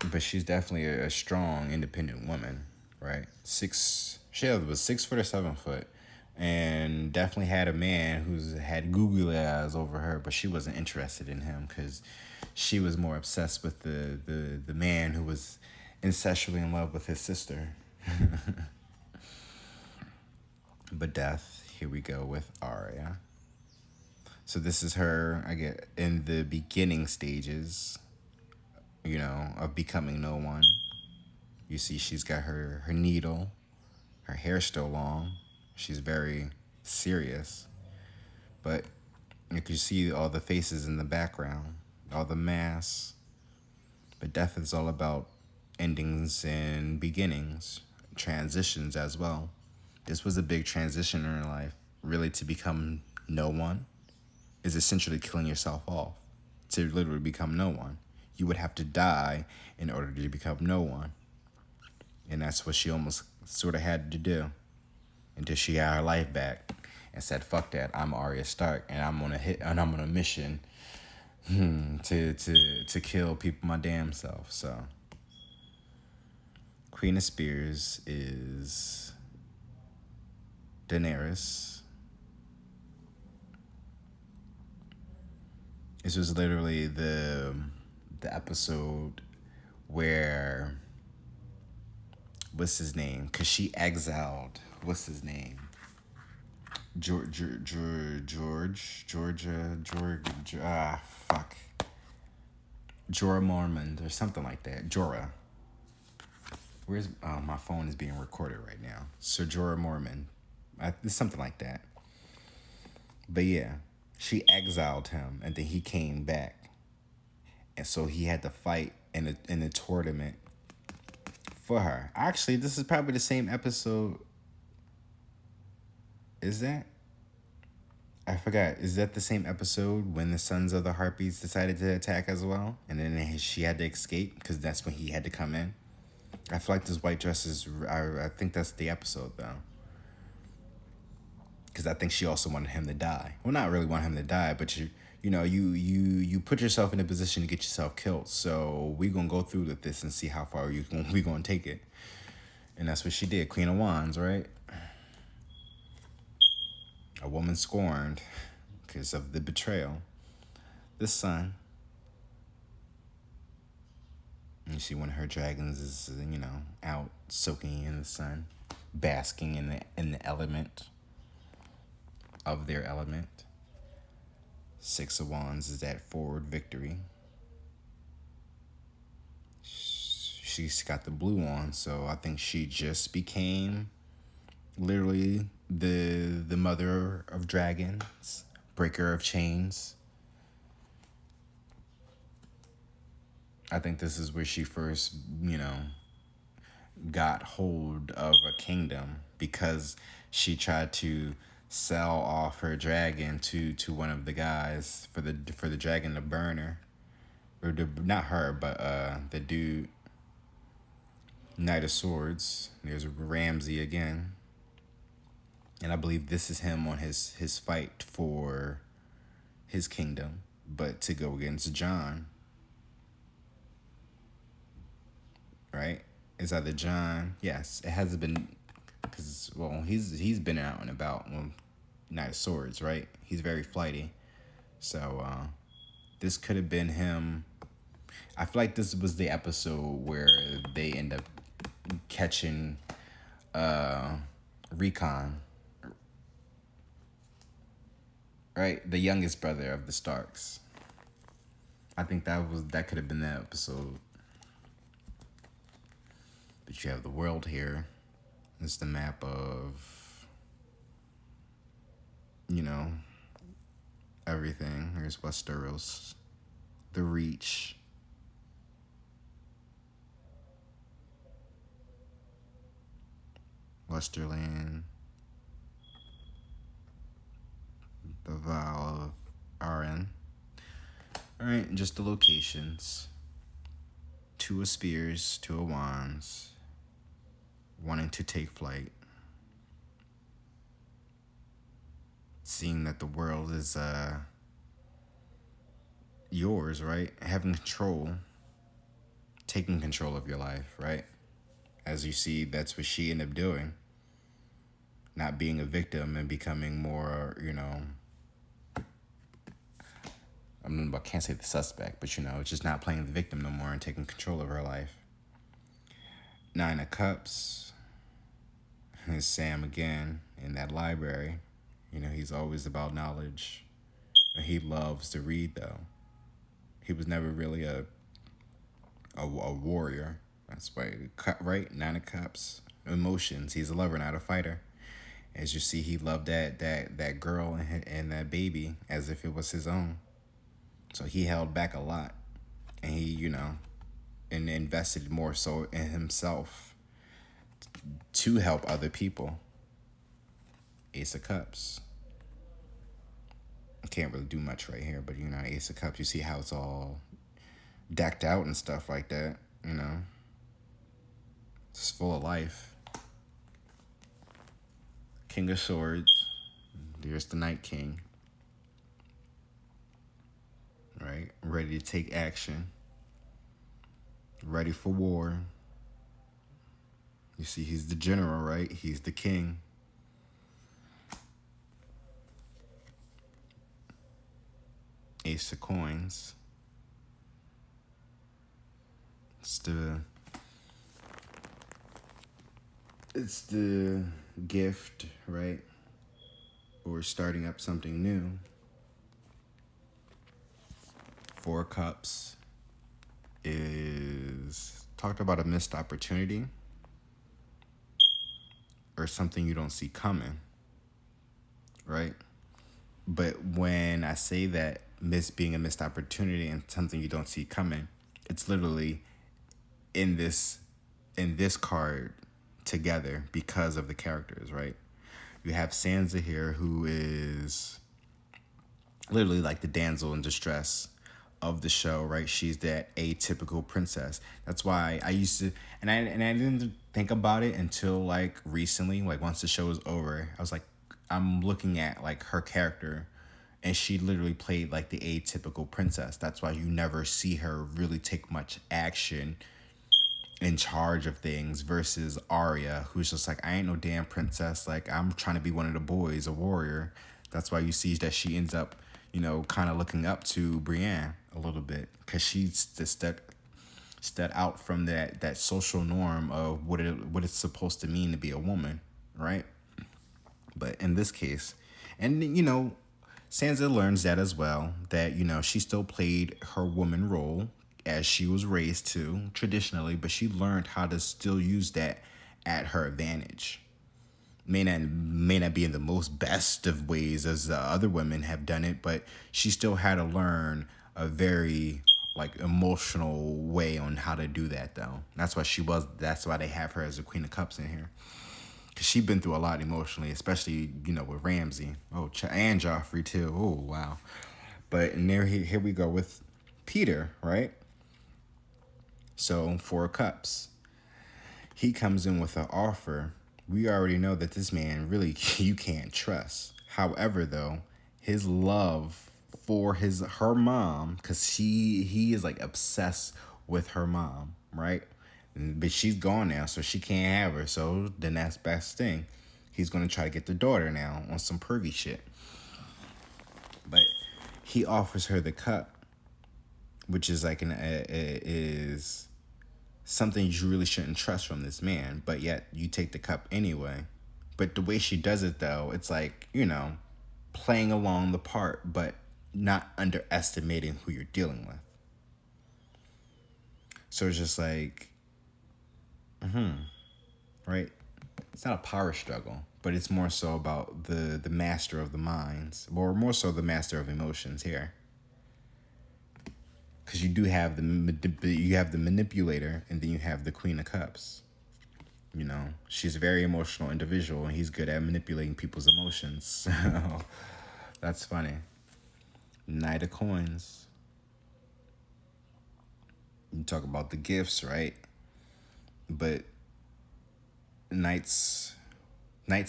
But she's definitely a strong, independent woman, right? 6 She was 6 foot or 7 foot, and definitely had a man who's had googly eyes over her, but she wasn't interested in him because she was more obsessed with the man who was incestually in love with his sister. But death, here we go with Arya. So this is her, I get, in the beginning stages, of becoming no one. You see she's got her needle, her hair's still long. She's very serious. But you can see all the faces in the background, all the masks. But death is all about endings and beginnings, transitions as well. This was a big transition in her life. Really, to become no one is essentially killing yourself off. To literally become no one, you would have to die in order to become no one. And that's what she almost sort of had to do until she got her life back and said, "Fuck that! I'm Arya Stark, and I'm on a mission to kill people my damn self." So, Queen of Spears is Daenerys. This was literally the episode where, what's his name? Cause she exiled. What's his name? Fuck. Jorah Mormont or something like that. Jorah. Where's my phone is being recorded right now. Sir Jorah Mormont. It's something like that. But yeah, she exiled him, and then he came back, and so he had to fight in a tournament for her. Actually, this is probably the same episode. Is that? I forgot. Is that the same episode when the Sons of the Harpies decided to attack as well, and then she had to escape because that's when he had to come in? I feel like this white dress is. I think that's the episode though. Because I think she also wanted him to die. Well, not really want him to die, but you put yourself in a position to get yourself killed. So we gonna go through with this and see how far we gonna take it. And that's what she did. Queen of Wands, right? A woman scorned because of the betrayal. The sun. You see when her dragons is out soaking in the sun, basking in the element of their element. Six of Wands is that forward victory. She's got the blue on, so I think she just became literally the mother of dragons, breaker of chains. I think this is where she first, got hold of a kingdom because she tried to sell off her dragon to one of the guys for the dragon to burn her, or not her, but the dude, Knight of Swords. There's Ramsay again, and I believe this is him on his fight for his kingdom, but to go against Jon. Right? It's either Jon. Yes, it hasn't been because he's been out and about. Well, Knight of Swords, right? He's very flighty, so this could have been him. I feel like this was the episode where they end up catching Recon, right? The youngest brother of the Starks. I think that could have been that episode. But you have the world here. It's the map of, everything. Here's Westeros, the Reach, Westerland, the Val of Arryn. Alright, just the locations. 2 of Spears, 2 of Wands, wanting to take flight. Seeing that the world is yours, right? Having control, taking control of your life, right? As you see, that's what she ended up doing. not being a victim and becoming more, I can't say the suspect, but just not playing the victim no more and taking control of her life. Nine of Cups is Sam again in that library. He's always about knowledge. He loves to read, though. He was never really a warrior. That's why, right? Nine of Cups, emotions. He's a lover, not a fighter. As you see, he loved that girl and that baby as if it was his own. So he held back a lot, and he, and invested more so in himself to help other people. Ace of Cups. I can't really do much right here, but Ace of Cups, you see how it's all decked out and stuff like that, It's full of life. King of Swords. There's the Night King. Right? Ready to take action. Ready for war. You see, he's the general, right? He's the king. Ace of Coins. It's the gift, right? Or starting up something new. Four of Cups is talked about a missed opportunity or something you don't see coming, right? But when I say that being a missed opportunity and something you don't see coming, it's literally in this card together because of the characters, right? You have Sansa here, who is literally like the damsel in distress of the show, right? She's that atypical princess. That's why I used to, and I didn't think about it until like recently, like once the show was over. I was like, I'm looking at like her character, and she literally played like the atypical princess. That's why you never see her really take much action in charge of things versus Arya, who's just like, I ain't no damn princess. Like, I'm trying to be one of the boys, a warrior. That's why you see that she ends up, kind of looking up to Brienne a little bit, because she's stepped out from that social norm of what it's supposed to mean to be a woman, right? But in this case, and Sansa learns that as well, that she still played her woman role as she was raised to traditionally, but she learned how to still use that at her advantage. May not be in the most best of ways as the other women have done it, but she still had to learn a very like emotional way on how to do that, though. That's why they have her as the Queen of Cups in here, because she's been through a lot emotionally, especially with Ramsay, and Joffrey too. Oh wow. But and here we go with Peter, right? So, Four of Cups. He comes in with an offer. We already know that this man really you can't trust. However, though, his love for her mom, because he is like obsessed with her mom, right? But she's gone now, so she can't have her. So then that's best thing. He's gonna try to get the daughter now on some pervy shit. But he offers her the cup, which is like is something you really shouldn't trust from this man, but yet you take the cup anyway. But the way she does it, though, it's like, playing along the part, but not underestimating who you're dealing with. So it's just like, right? It's not a power struggle, but it's more so about the master of the minds, or more so the master of emotions here. Because you do have the manipulator, and then you have the Queen of Cups. She's a very emotional individual, and he's good at manipulating people's emotions. So that's funny. Knight of Coins. You talk about the gifts, right? But knights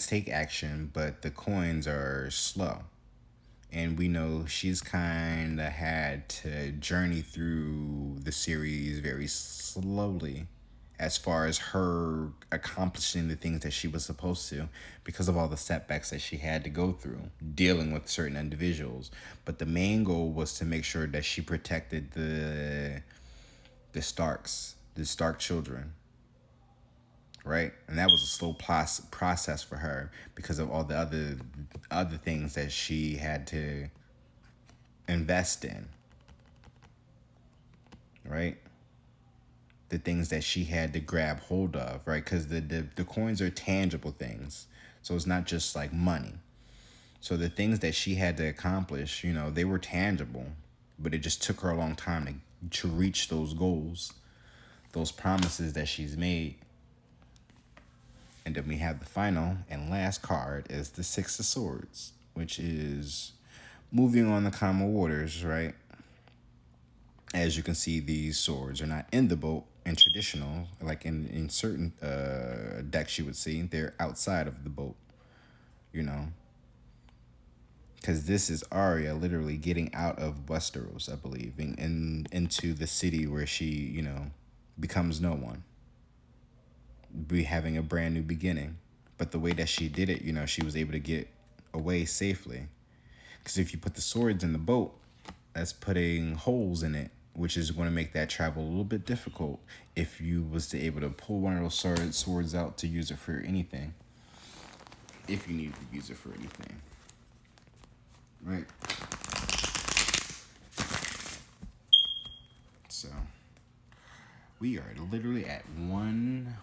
take action, but the coins are slow. And we know she's kind of had to journey through the series very slowly as far as her accomplishing the things that she was supposed to because of all the setbacks that she had to go through dealing with certain individuals. But the main goal was to make sure that she protected the Stark children, right? And that was a slow process for her because of all the other things that she had to invest in, right? The things that she had to grab hold of, right? Because the coins are tangible things. So it's not just like money. So the things that she had to accomplish, they were tangible, but it just took her a long time to reach those goals, those promises that she's made. And then we have the final and last card is the Six of Swords, which is moving on the calmer waters, right? As you can see, these swords are not in the boat in traditional, like in certain decks you would see, they're outside of the boat, you know. Because this is Arya literally getting out of Westeros, I believe, and into the city where she, becomes no one. Be having a brand new beginning. But the way that she did it, she was able to get away safely. Because if you put the swords in the boat, that's putting holes in it, which is going to make that travel a little bit difficult if you was to able to pull one of those swords out to use it for anything. If you need to use it for anything. Right? So, we are literally at 1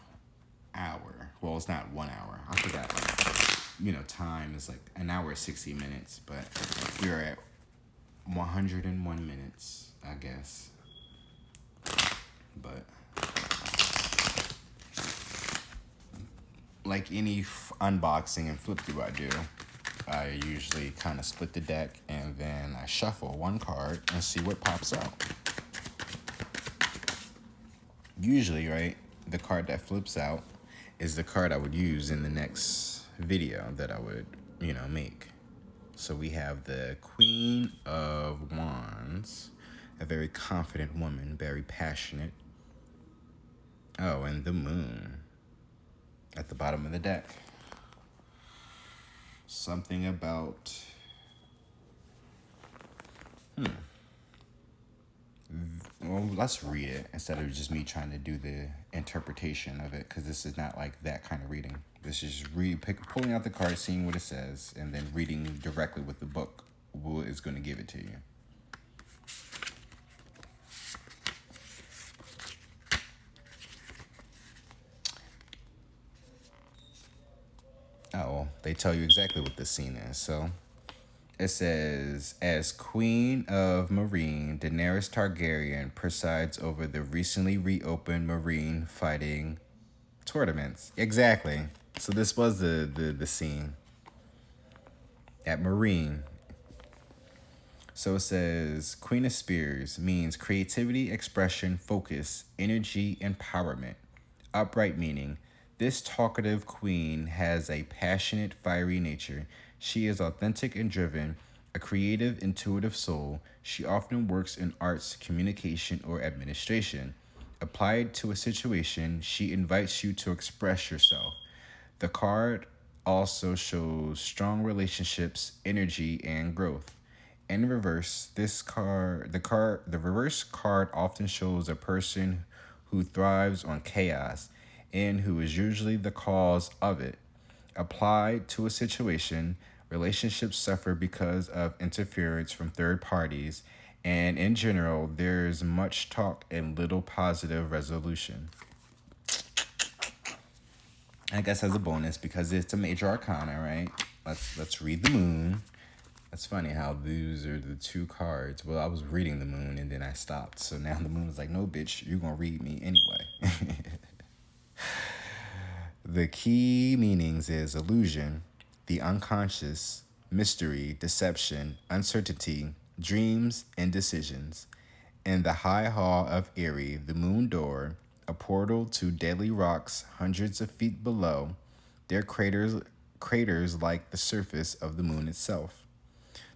hour. Well, it's not 1 hour. I forgot, time is like an hour 60 minutes, but we are at 101 minutes, I guess. But like any unboxing and flip through I do, I usually kind of split the deck and then I shuffle one card and see what pops out. Usually, right, the card that flips out is the card I would use in the next video that I would, make. So we have the Queen of Wands, a very confident woman, very passionate. Oh, and the Moon at the bottom of the deck. Something about... Well, let's read it instead of just me trying to do the interpretation of it, because this is not like that kind of reading. This is pulling out the card, seeing what it says, and then reading directly with the book is going to give it to you. Oh, they tell you exactly what this scene is. So it says, as Queen of Meereen, Daenerys Targaryen presides over the recently reopened Meereen fighting tournaments. Exactly. So this was the scene at Meereen. So it says, Queen of Spears means creativity, expression, focus, energy, empowerment. Upright meaning, this talkative queen has a passionate, fiery nature. She is authentic and driven, a creative, intuitive soul. She often works in arts, communication, or administration. Applied to a situation, she invites you to express yourself. The card also shows strong relationships, energy, and growth. In reverse, the reverse card often shows a person who thrives on chaos and who is usually the cause of it. Applied to a situation, relationships suffer because of interference from third parties, and in general, there's much talk and little positive resolution. I guess as a bonus, because it's a major arcana, right? Let's read the Moon. That's funny how these are the two cards. Well, I was reading the Moon and then I stopped. So now the Moon is like, no, bitch, you're going to read me anyway. The key meanings is illusion, the unconscious, mystery, deception, uncertainty, dreams, and decisions. In the High Hall of Eyrie, the Moon Door, a portal to deadly rocks hundreds of feet below, their craters like the surface of the moon itself.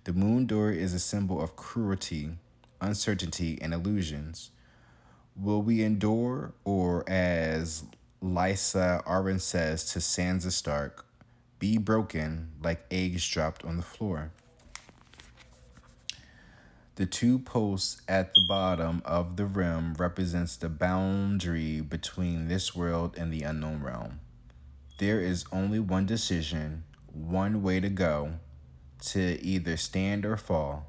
The Moon Door is a symbol of cruelty, uncertainty, and illusions. Will we endure, or as Lysa Arryn says to Sansa Stark, be broken like eggs dropped on the floor? The two posts at the bottom of the rim represents the boundary between this world and the unknown realm. There is only one decision, one way to go, to either stand or fall.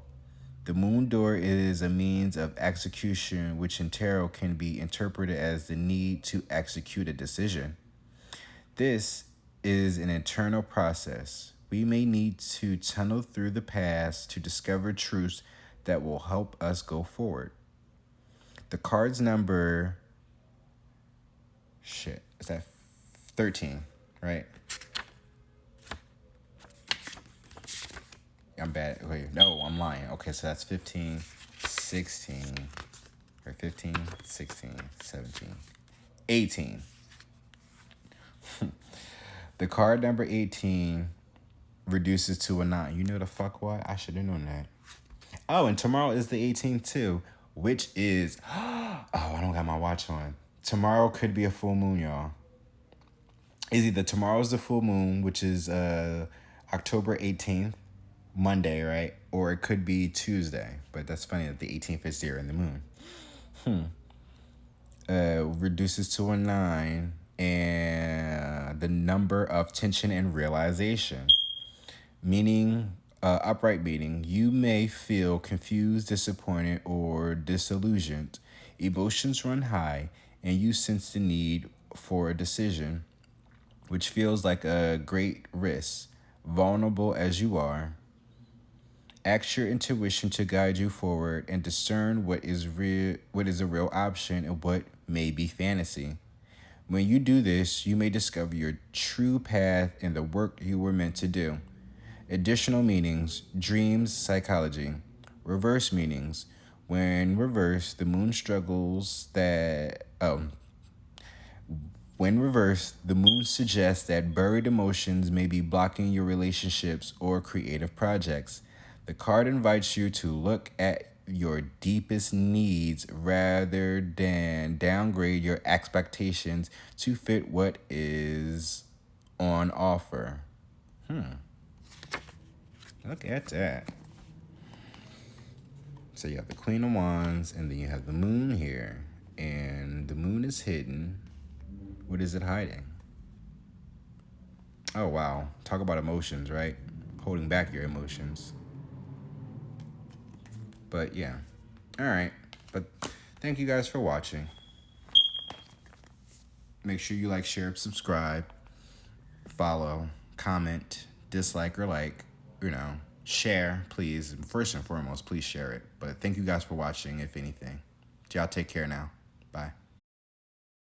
The moon door is a means of execution, which in tarot can be interpreted as the need to execute a decision. This is an internal process. We may need to tunnel through the past to discover truths that will help us go forward. The card's number, is that 13, right? I'm bad. Wait, no, I'm lying. Okay, so that's 15, 16, or 15, 16, 17, 18. The card number 18 reduces to a 9. You know the fuck what? I should have known that. Oh, and tomorrow is the 18th too, which is, oh, I don't got my watch on. Tomorrow could be a full moon, y'all. Is either tomorrow's the full moon, which is October 18th, Monday, right? Or it could be Tuesday. But that's funny that the 18th is there in the moon. Reduces to a 9, and the number of tension and realization. Meaning, upright meaning, you may feel confused, disappointed, or disillusioned. Emotions run high, and you sense the need for a decision, which feels like a great risk. Vulnerable as you are, ask your intuition to guide you forward and discern what is a real option and what may be fantasy. When you do this, you may discover your true path and the work you were meant to do. Additional meanings: dreams, psychology. Reverse meanings: when reversed, the moon struggles that when reversed, the moon suggests that buried emotions may be blocking your relationships or creative projects. The card invites you to look at your deepest needs rather than downgrade your expectations to fit what is on offer. Look at that. So you have the Queen of Wands, and then you have the moon here. And the moon is hidden. What is it hiding? Oh, wow. Talk about emotions, right? Holding back your emotions. But yeah. All right. But thank you guys for watching. Make sure you like, share, subscribe, follow, comment, dislike, or like, share, please. First and foremost, please share it. But thank you guys for watching, if anything. Y'all take care now. Bye.